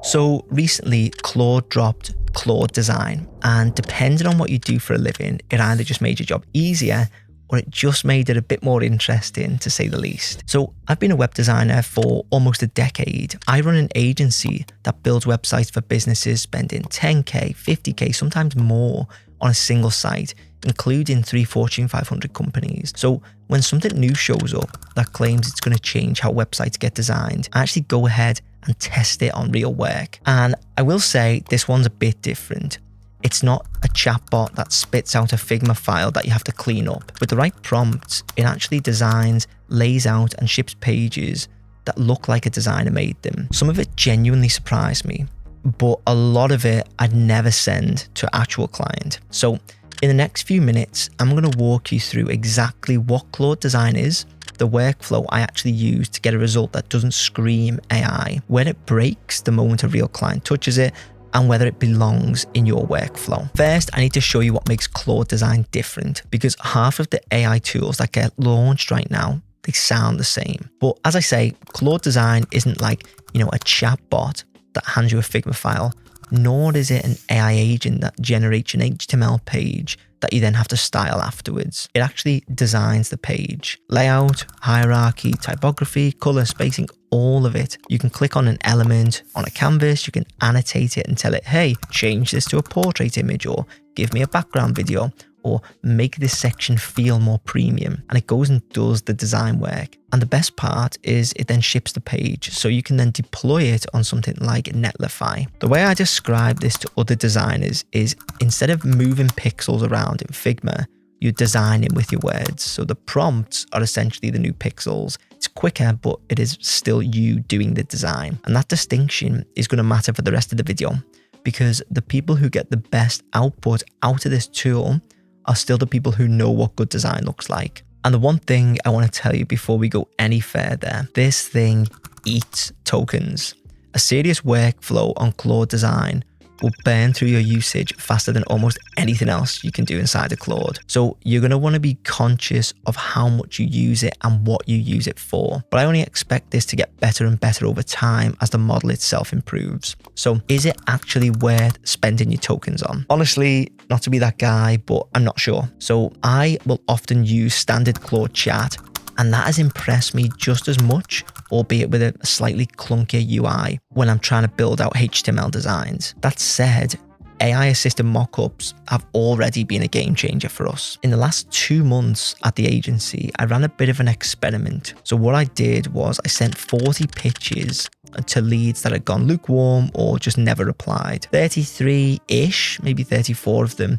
So recently, Claude dropped Claude Design, and depending on what you do for a living, it either just made your job easier or it just made it a bit more interesting, to say the least. So I've been a web designer for almost a decade. I run an agency that builds websites for businesses spending 10K, 50K, sometimes more on a single site, including 3 Fortune 500 companies. So when something new shows up that claims it's going to change how websites get designed, I actually go ahead and test it on real work. And I will say this one's a bit different. It's not a chatbot that spits out a Figma file that you have to clean up. With the right prompts, it actually designs, lays out, and ships pages that look like a designer made them. Some of it genuinely surprised me, but a lot of it I'd never send to an actual client. So in the next few minutes, I'm going to walk you through exactly what Claude Design is, the workflow I actually use to get a result that doesn't scream AI, where it breaks the moment a real client touches it, and whether it belongs in your workflow. First, I need to show you what makes Claude Design different, because half of the AI tools that get launched right now, they sound the same. But as I say, Claude Design isn't like, a chatbot that hands you a Figma file, nor is it an AI agent that generates an HTML page that you then have to style afterwards. It actually designs the page. Layout, hierarchy, typography, color, spacing, all of it. You can click on an element on a canvas, you can annotate it and tell it, hey, change this to a portrait image, or give me a background video, or make this section feel more premium. And it goes and does the design work. And the best part is it then ships the page, so you can then deploy it on something like Netlify. The way I describe this to other designers is, instead of moving pixels around in Figma, you're designing with your words. So the prompts are essentially the new pixels. It's quicker, but it is still you doing the design. And that distinction is going to matter for the rest of the video, because the people who get the best output out of this tool are still the people who know what good design looks like. And the one thing I want to tell you before we go any further, this thing eats tokens. A serious workflow on Claude Design will burn through your usage faster than almost anything else you can do inside of Claude. So you're going to want to be conscious of how much you use it and what you use it for. But I only expect this to get better and better over time as the model itself improves. So is it actually worth spending your tokens on? Honestly, not to be that guy, but I'm not sure. So I will often use standard Claude chat, and that has impressed me just as much, albeit with a slightly clunkier UI when I'm trying to build out HTML designs. That said, AI-assisted mockups have already been a game changer for us. In the last 2 months at the agency, I ran a bit of an experiment. So what I did was I sent 40 pitches to leads that had gone lukewarm or just never replied. 33-ish, maybe 34 of them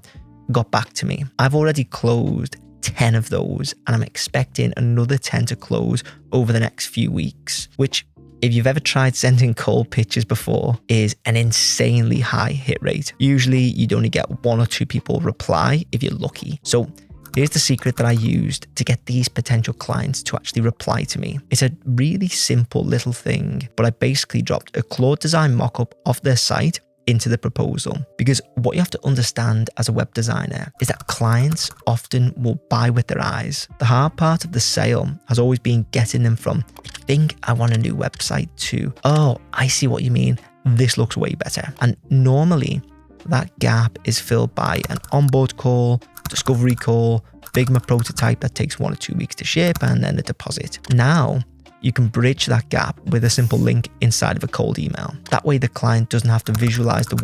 got back to me. I've already closed 10 of those, and I'm expecting another 10 to close over the next few weeks, which, if you've ever tried sending cold pitches before, is an insanely high hit rate. Usually you'd only get 1 or 2 people reply if you're lucky. So here's the secret that I used to get these potential clients to actually reply to me. It's a really simple little thing, but I basically dropped a Claude Design mockup off their site into the proposal. Because what you have to understand as a web designer is that clients often will buy with their eyes. The hard part of the sale has always been getting them from, I think I want a new website, to, oh, I see what you mean, this looks way better. And normally that gap is filled by an onboard call, discovery call, Figma prototype that takes 1 or 2 weeks to ship, and then a deposit. Now you can bridge that gap with a simple link inside of a cold email. That way the client doesn't have to visualize the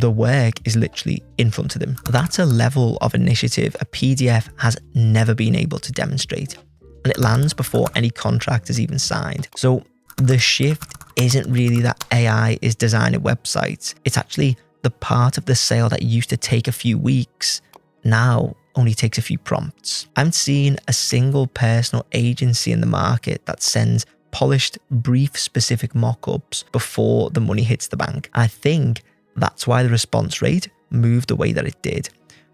work is literally in front of them. That's a level of initiative a PDF has never been able to demonstrate, and it lands before any contract is even signed. So the shift isn't really that AI is designing websites. It's actually the part of the sale that used to take a few weeks now only takes a few prompts. I haven't seen a single personal agency in the market that sends polished, brief, specific mockups before the money hits the bank. I think that's why the response rate moved the way that it did.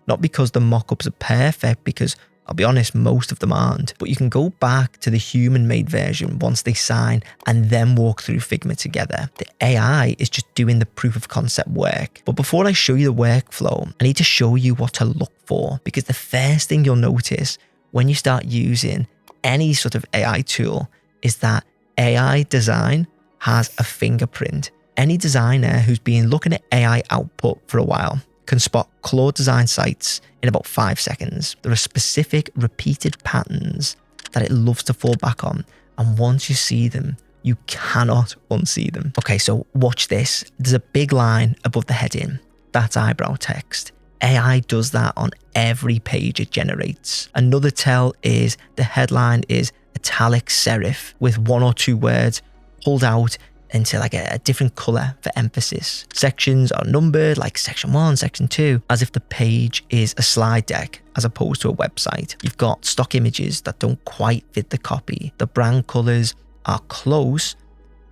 Not because the mockups are perfect, because I'll be honest, most of them aren't, but you can go back to the human-made version once they sign and then walk through Figma together. The AI is just doing the proof of concept work. But before I show you the workflow, I need to show you what to look for, because the first thing you'll notice when you start using any sort of AI tool is that AI design has a fingerprint. any designer who's been looking at AI output for a while can spot Claude design sites in about 5 seconds. There are specific repeated patterns that it loves to fall back on, and once you see them, you cannot unsee them. Okay, so watch this. There's a big line above the heading. That's eyebrow text. AI does that on every page it generates. Another tell is the headline is italic serif with 1 or 2 words pulled out into like a different color for emphasis. Sections are numbered like section 1, section 2, as if the page is a slide deck as opposed to a website. You've got stock images that don't quite fit the copy. The brand colors are close,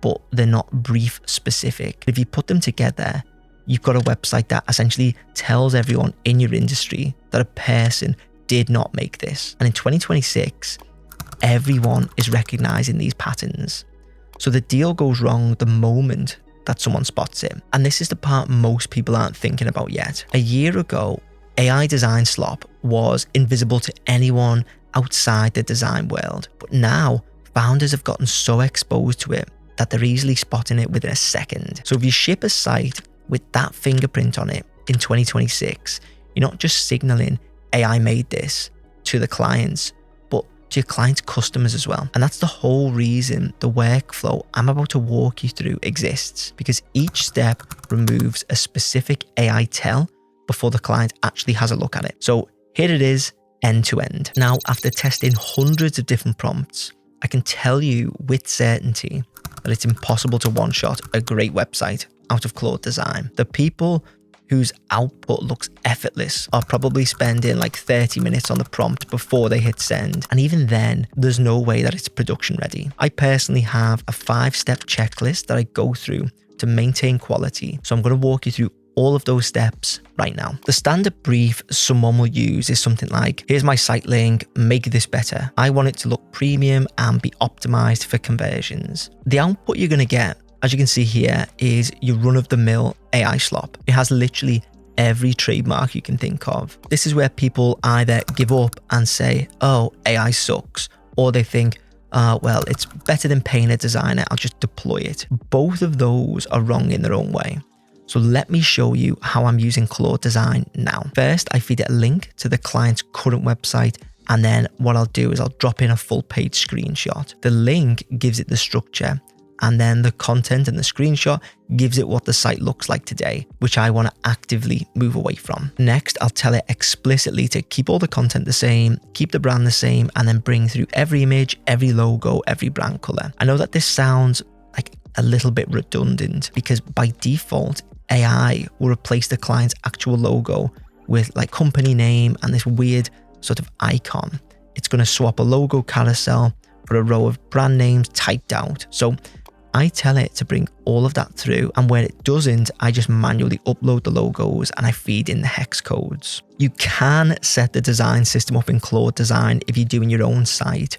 but they're not brief specific. If you put them together, you've got a website that essentially tells everyone in your industry that a person did not make this. And in 2026, everyone is recognizing these patterns. So the deal goes wrong the moment that someone spots it. And this is the part most people aren't thinking about yet. A year ago, AI design slop was invisible to anyone outside the design world. But now, founders have gotten so exposed to it that they're easily spotting it within a second. So if you ship a site with that fingerprint on it in 2026, you're not just signaling AI made this to the clients, but to your clients' customers as well. And that's the whole reason the workflow I'm about to walk you through exists, because each step removes a specific AI tell before the client actually has a look at it. So here it is, end to end. Now, after testing hundreds of different prompts, I can tell you with certainty that it's impossible to one-shot a great website out of Claude design. The people whose output looks effortless are probably spending like 30 minutes on the prompt before they hit send. And even then, there's no way that it's production ready. I personally have a 5-step checklist that I go through to maintain quality. So I'm going to walk you through all of those steps right now. The standard brief someone will use is something like, here's my site link, make this better. I want it to look premium and be optimized for conversions. The output you're going to get, as you can see here, is your run-of-the-mill AI slop. It has literally every trademark you can think of. This is where people either give up and say, oh, AI sucks, or they think, well, it's better than paying a designer, I'll just deploy it. Both of those are wrong in their own way. So let me show you how I'm using Claude design now. First, I feed it a link to the client's current website, and then what I'll do is I'll drop in a full page screenshot. The link gives it the structure, and then the content and the screenshot gives it what the site looks like today, which I want to actively move away from. Next, I'll tell it explicitly to keep all the content the same, keep the brand the same, and then bring through every image, every logo, every brand color. I know that this sounds like a little bit redundant because by default, AI will replace the client's actual logo with like company name and this weird sort of icon. It's going to swap a logo carousel for a row of brand names typed out. So I tell it to bring all of that through, and where it doesn't, I just manually upload the logos and I feed in the hex codes. You can set the design system up in Claude design if you're doing your own site.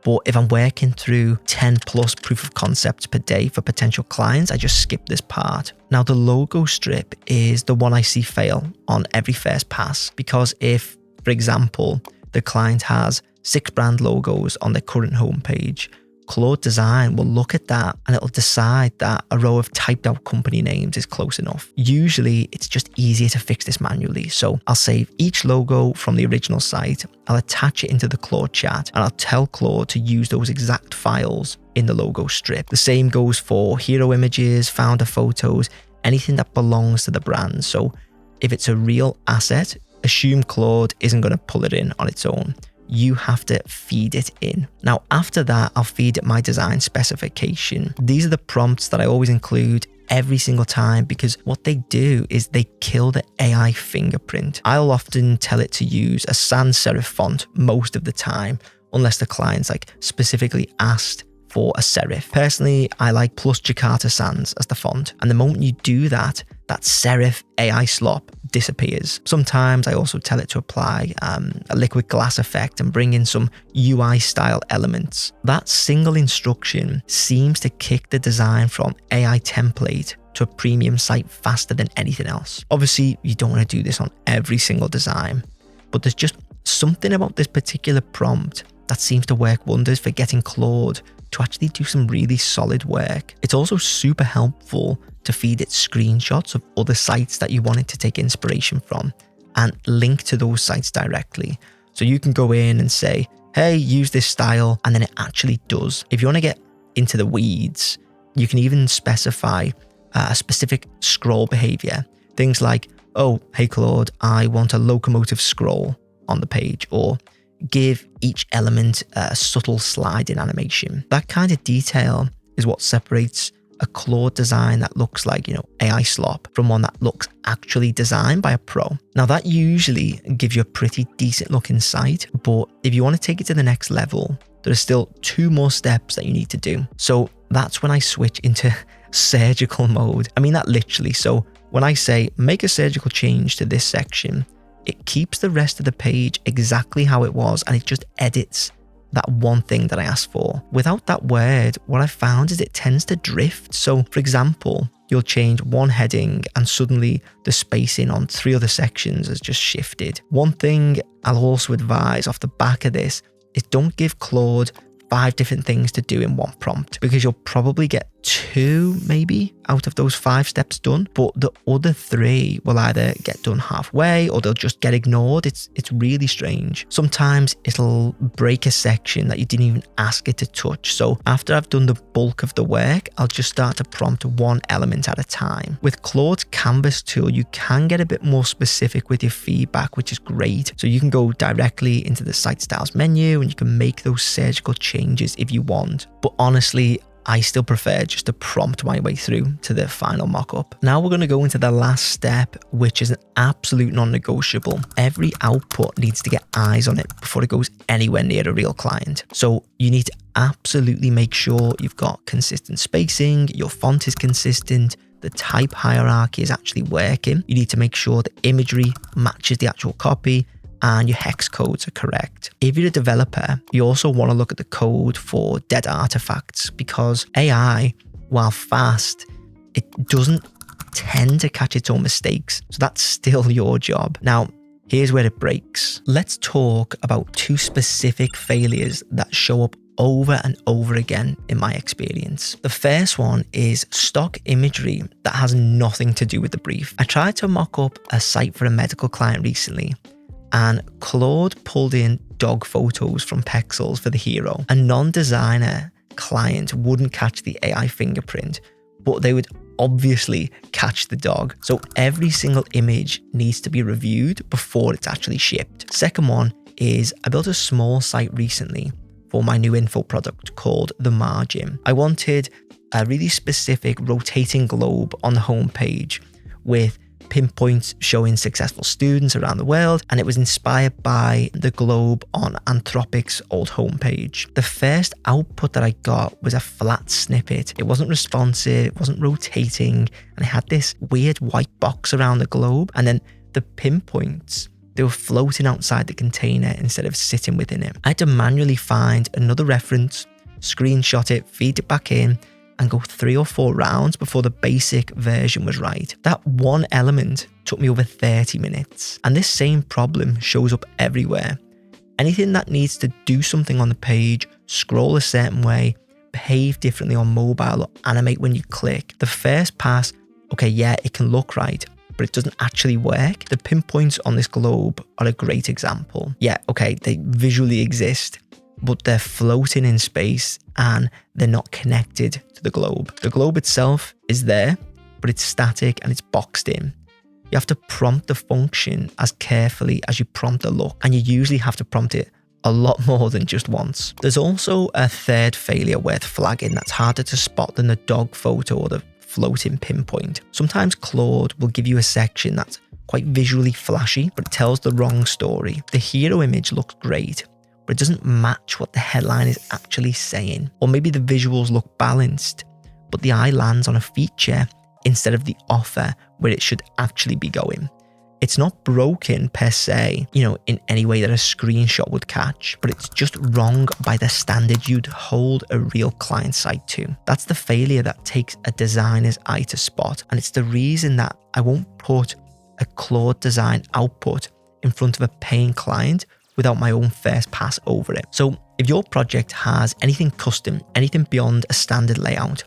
But if I'm working through 10 plus proof of concepts per day for potential clients, I just skip this part. Now, the logo strip is the one I see fail on every first pass, because if, for example, the client has 6 brand logos on their current homepage, Claude design will look at that and it'll decide that a row of typed out company names is close enough. Usually it's just easier to fix this manually. So I'll save each logo from the original site, I'll attach it into the Claude chat, and I'll tell Claude to use those exact files in the logo strip. The same goes for hero images, founder photos, anything that belongs to the brand. So if it's a real asset, assume Claude isn't going to pull it in on its own. You have to feed it in. Now, after that, I'll feed it my design specification. These are the prompts that I always include every single time, because what they do is they kill the AI fingerprint. I'll often tell it to use a sans serif font most of the time, unless the client's like specifically asked for a serif. Personally, I like plus Jakarta sans as the font. And the moment you do that, that serif AI slop disappears. Sometimes I also tell it to apply a liquid glass effect and bring in some UI style elements. That single instruction seems to kick the design from AI template to a premium site faster than anything else. Obviously, you don't want to do this on every single design, but there's just something about this particular prompt that seems to work wonders for getting Claude to actually do some really solid work. It's also super helpful to feed it screenshots of other sites that you want it to take inspiration from and link to those sites directly. So you can go in and say, hey, use this style, and then it actually does. If you want to get into the weeds, you can even specify a specific scroll behavior. Things like, oh, hey Claude, I want a locomotive scroll on the page, or give each element a subtle sliding animation. That kind of detail is what separates a Claude design that looks like, AI slop from one that looks actually designed by a pro. Now that usually gives you a pretty decent looking site, but if you want to take it to the next level, there are still 2 more steps that you need to do. So that's when I switch into surgical mode. I mean that literally. So when I say make a surgical change to this section, it keeps the rest of the page exactly how it was, and it just edits that one thing that I asked for. Without that word, what I found is it tends to drift. So for example, you'll change one heading and suddenly the spacing on 3 other sections has just shifted. One thing I'll also advise off the back of this is don't give Claude 5 different things to do in one prompt, because you'll probably get 2 maybe out of those 5 steps done, but the other 3 will either get done halfway or they'll just get ignored. It's really strange. Sometimes it'll break a section that you didn't even ask it to touch. So after I've done the bulk of the work, I'll just start to prompt one element at a time. With Claude's Canvas tool, you can get a bit more specific with your feedback, which is great. So you can go directly into the site styles menu and you can make those surgical changes if you want. But honestly, I still prefer just to prompt my way through to the final mockup. Now we're going to go into the last step, which is an absolute non-negotiable. Every output needs to get eyes on it before it goes anywhere near a real client. So you need to absolutely make sure you've got consistent spacing, your font is consistent, the type hierarchy is actually working. You need to make sure the imagery matches the actual copy, and your hex codes are correct. If you're a developer, you also want to look at the code for dead artifacts, because AI, while fast, it doesn't tend to catch its own mistakes. So that's still your job. Now, here's where it breaks. Let's talk about 2 specific failures that show up over and over again in my experience. The first one is stock imagery that has nothing to do with the brief. I tried to mock up a site for a medical client recently, and Claude pulled in dog photos from Pexels for the hero. A non-designer client wouldn't catch the AI fingerprint, but they would obviously catch the dog. So every single image needs to be reviewed before it's actually shipped. Second one is I built a small site recently for my new info product called The Margin. I wanted a really specific rotating globe on the homepage with pinpoints showing successful students around the world, and it was inspired by the globe on Anthropic's old homepage. The first output that I got was a flat snippet. It wasn't responsive, it wasn't rotating, and it had this weird white box around the globe, and then the pinpoints, they were floating outside the container instead of sitting within it. I had to manually find another reference, screenshot it, feed it back in, and go 3 or 4 rounds before the basic version was right. That one element took me over 30 minutes. And this same problem shows up everywhere. Anything that needs to do something on the page, scroll a certain way, behave differently on mobile, or animate when you click. The first pass, okay, yeah, it can look right, but it doesn't actually work. The pinpoints on this globe are a great example. Yeah, okay, they visually exist, but they're floating in space and they're not connected to the globe. The globe itself is there, but it's static and it's boxed in. You have to prompt the function as carefully as you prompt the look, and you usually have to prompt it a lot more than just once. There's also a third failure worth flagging that's harder to spot than the dog photo or the floating pinpoint. Sometimes Claude will give you a section that's quite visually flashy, but it tells the wrong story. The hero image looks great, but it doesn't match what the headline is actually saying. Or maybe the visuals look balanced, but the eye lands on a feature instead of the offer where it should actually be going. It's not broken per se, in any way that a screenshot would catch, but it's just wrong by the standard you'd hold a real client site to. That's the failure that takes a designer's eye to spot, and it's the reason that I won't put a Claude design output in front of a paying client without my own first pass over it. So If your project has anything custom, anything beyond a standard layout,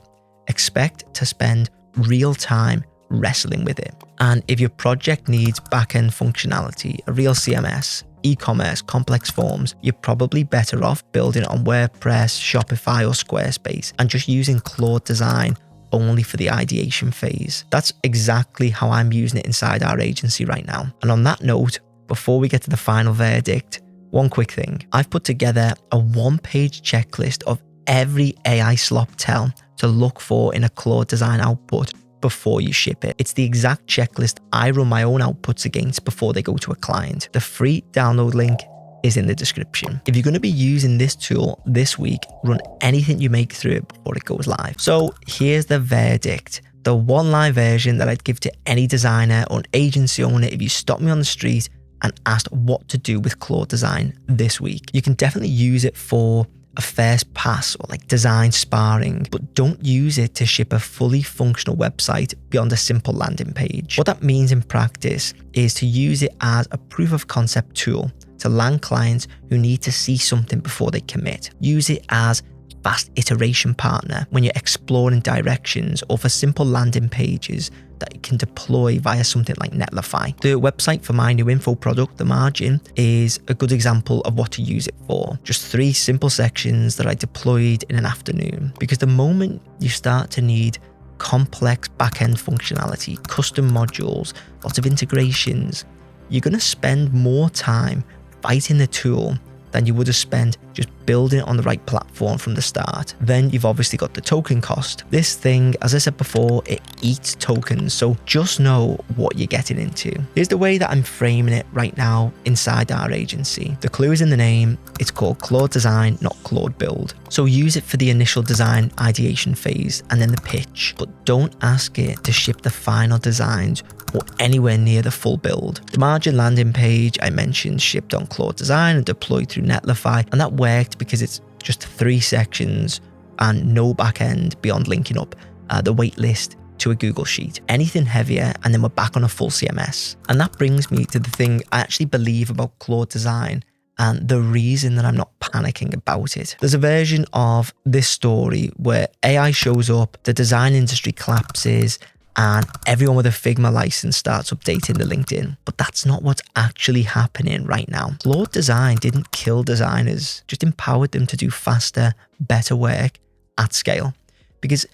expect to spend real time wrestling with it. And if your project needs back-end functionality, a real CMS, e-commerce, complex forms, you're probably better off building it on WordPress, Shopify or Squarespace and just using Claude Design only for the ideation phase. That's exactly how I'm using it inside our agency right now. And on that note, before we get to the final verdict, one quick thing. I've put together a one-page checklist of every AI slop tell to look for in a Claude Design output before you ship it. It's the exact checklist I run my own outputs against before they go to a client. The free download link is in the description. If you're going to be using this tool this week, run anything you make through it before it goes live. So here's the verdict. The one-line version that I'd give to any designer or an agency owner if you stopped me on the street and asked what to do with Claude Design this week. You can definitely use it for a first pass or like design sparring, but don't use it to ship a fully functional website beyond a simple landing page. What that means in practice is to use it as a proof of concept tool to land clients who need to see something before they commit. Use it as fast iteration partner when you're exploring directions, or for simple landing pages that you can deploy via something like Netlify. The website for my new info product, The Margin, is a good example of what to use it for. Just 3 simple sections that I deployed in an afternoon. Because the moment you start to need complex backend functionality, custom modules, lots of integrations, you're going to spend more time fighting the tool than you would have spent just building it on the right platform from the start. Then you've obviously got the token cost. This thing, as I said before, it eats tokens, so just know what you're getting into. Here's the way that I'm framing it right now inside our agency. The clue is in the name. It's called Claude Design, not Claude Build. So use it for the initial design ideation phase and then the pitch, but don't ask it to ship the final designs or anywhere near the full build. The Margin landing page I mentioned shipped on Claude Design and deployed through Netlify, and that worked because it's just 3 sections and no backend beyond linking up the waitlist to a Google Sheet. Anything heavier and then we're back on a full CMS. And that brings me to the thing I actually believe about Claude Design and the reason that I'm not panicking about it. There's a version of this story where AI shows up, the design industry collapses, and everyone with a Figma license starts updating the LinkedIn. But that's not what's actually happening right now. Claude Design didn't kill designers, just empowered them to do faster, better work at scale. Because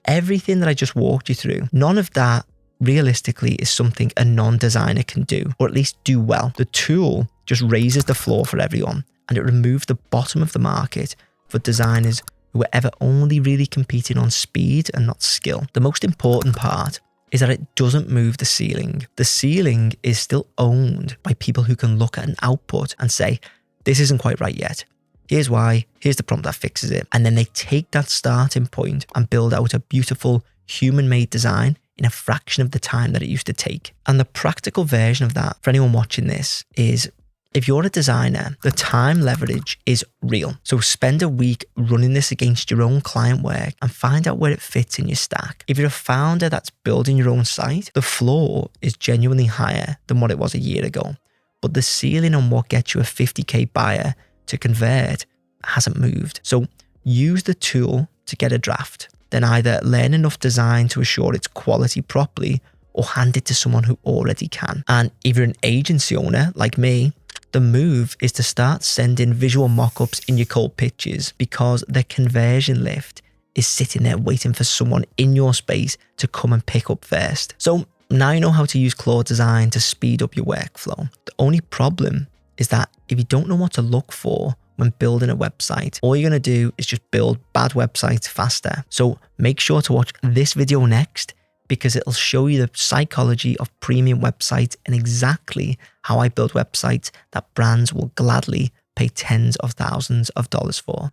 everything that I just walked you through, none of that realistically is something a non-designer can do, or at least do well. The tool just raises the floor for everyone, and it removes the bottom of the market for designers who are ever only really competing on speed and not skill. The most important part is that it doesn't move the ceiling. The ceiling is still owned by people who can look at an output and say, this isn't quite right yet. Here's why, here's the prompt that fixes it. And then they take that starting point and build out a beautiful human-made design in a fraction of the time that it used to take. And the practical version of that for anyone watching this is, if you're a designer, the time leverage is real. So spend a week running this against your own client work and find out where it fits in your stack. If you're a founder that's building your own site, the floor is genuinely higher than what it was a year ago. But the ceiling on what gets you a 50K buyer to convert hasn't moved. So use the tool to get a draft. Then either learn enough design to assure its quality properly or hand it to someone who already can. And if you're an agency owner like me, the move is to start sending visual mockups in your cold pitches, because the conversion lift is sitting there waiting for someone in your space to come and pick up first. So now you know how to use Claude Design to speed up your workflow. The only problem is that if you don't know what to look for when building a website, all you're going to do is just build bad websites faster. So make sure to watch this video next, because it'll show you the psychology of premium websites and exactly how I build websites that brands will gladly pay tens of thousands of dollars for.